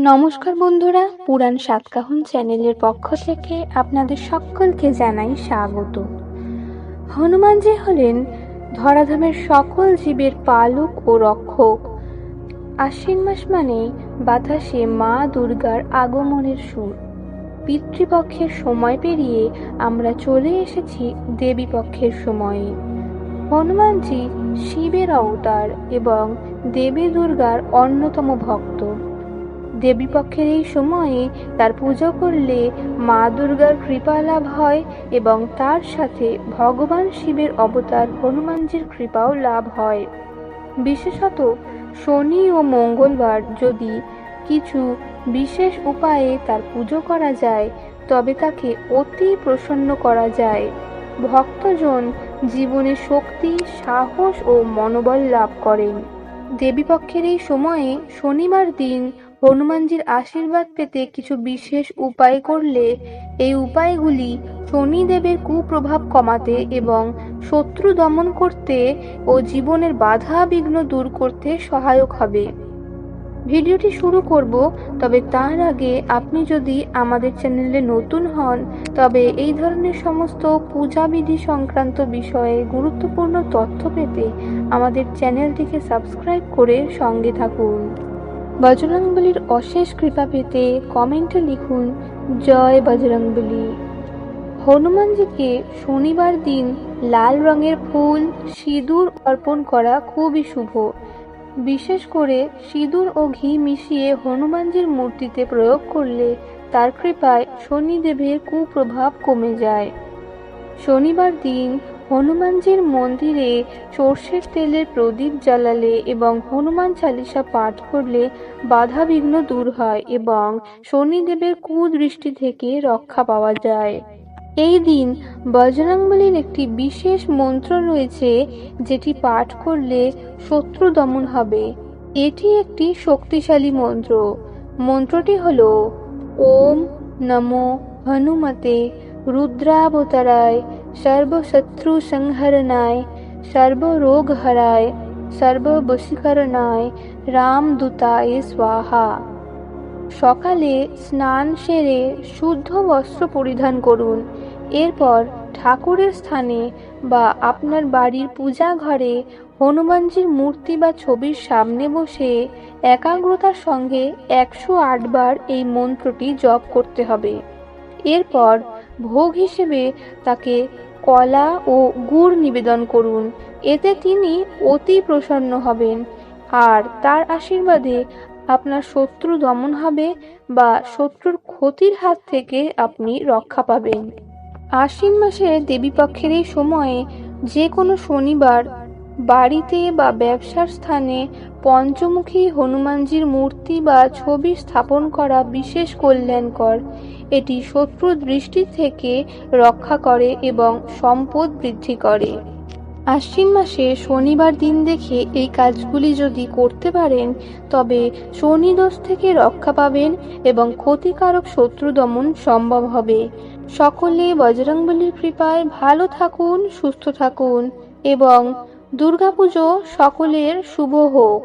নমস্কার বন্ধুরা, পুরাণ সাতকাহন চ্যানেলের পক্ষ থেকে আপনাদের সকলকে জানাই স্বাগত। হনুমানজি হলেন ধরাধামের সকল জীবের পালক ও রক্ষক। আশ্বিন মাস মানে বাতাসে মা দুর্গার আগমনের সুর। পিতৃপক্ষের সময় পেরিয়ে আমরা চলে এসেছি দেবী পক্ষের সময়ে। হনুমানজি শিবের অবতার এবং দেবী দুর্গার অন্যতম ভক্ত। দেবীপক্ষের এই সময়ে তার পুজো করলে মা দুর্গার কৃপা লাভ হয় এবং তার সাথে ভগবান শিবের অবতার হনুমানজির কৃপাও লাভ হয়। বিশেষত শনি ও মঙ্গলবার যদি কিছু বিশেষ উপায়ে তার পুজো করা যায় তবে তাকে অতি প্রসন্ন করা যায়। ভক্তজন জীবনে শক্তি, সাহস ও মনোবল লাভ করেন। দেবীপক্ষের এই সময়ে শনিবার দিন হনুমানজির আশীর্বাদ পেতে কিছু বিশেষ উপায় করলে এই উপায়গুলি শনিদেবের কুপ্রভাব কমাতে এবং শত্রু দমন করতে ও জীবনের বাধা বিঘ্ন দূর করতে সহায়ক হবে। ভিডিওটি শুরু করব, তবে তার আগে আপনি যদি আমাদের চ্যানেলে নতুন হন তবে এই ধরনের সমস্ত পূজাবিধি সংক্রান্ত বিষয়ে গুরুত্বপূর্ণ তথ্য পেতে আমাদের চ্যানেলটিকে সাবস্ক্রাইব করে সঙ্গে থাকুন। বজরংবলীর অশেষ কৃপা পেতে কমেন্টে লিখুন জয় বজরংবলী। হনুমানজিকে শনিবার দিন লাল রঙের ফুল, সিঁদুর অর্পণ করা খুবই শুভ। বিশেষ করে সিঁদুর ও ঘি মিশিয়ে হনুমানজির মূর্তিতে প্রয়োগ করলে তার কৃপায় শনিদেবের কুপ্রভাব কমে যায়। শনিবার দিন হনুমানজির মন্দিরে সর্ষের তেলের প্রদীপ জ্বালালে এবং হনুমান চালিসা পাঠ করলে বাধা বিঘ্ন দূর হয় এবং শনিদেবের কুদৃষ্টি থেকে রক্ষা পাওয়া যায়। এই দিন বজরংবলীর একটি বিশেষ মন্ত্র রয়েছে যেটি পাঠ করলে শত্রু দমন হবে। এটি একটি শক্তিশালী মন্ত্র। মন্ত্রটি হল ওম নমো হনুমতে রুদ্রাবতারায় সর্বশত্রু সংহরণায় সর্বরোগহরায় সর্ববশীকরণায় রামদূতায় স্বাহা। সকালে স্নান সেরে শুদ্ধ বস্ত্র পরিধান করুন। এরপর ঠাকুরের স্থানে বা আপনার বাড়ির পূজা ঘরে হনুমানজির মূর্তি বা ছবির সামনে বসে একাগ্রতার সঙ্গে 108 বার এই মন্ত্রটি জপ করতে হবে। এরপর ভোগ হিসেবে তাকে কলা ও গুড় নিবেদন করুন। এতে তিনি অতি প্রসন্ন হবেন আর তার আশীর্বাদে আপনার শত্রু দমন হবে বা শত্রুর ক্ষতির হাত থেকে আপনি রক্ষা পাবেন। আশ্বিন মাসের দেবীপক্ষের এই সময়ে যে কোনো শনিবার বাড়িতে বা ব্যবসার স্থানে পঞ্চমুখী হনুমানজির মূর্তি বা ছবি স্থাপন করা বিশেষ কল্যাণকর। এটি শত্রু দৃষ্টি থেকে রক্ষা করে এবং সম্পদ বৃদ্ধি করে। আশ্বিন মাসে শনিবার দিন দেখে এই কাজগুলি যদি করতে পারেন তবে শনি দোষ থেকে রক্ষা পাবেন এবং ক্ষতিকারক শত্রু দমন সম্ভব হবে। সকলে বজরংবলীর কৃপায় ভালো থাকুন, সুস্থ থাকুন এবং দুর্গাপুজো সকলের শুভ হোক।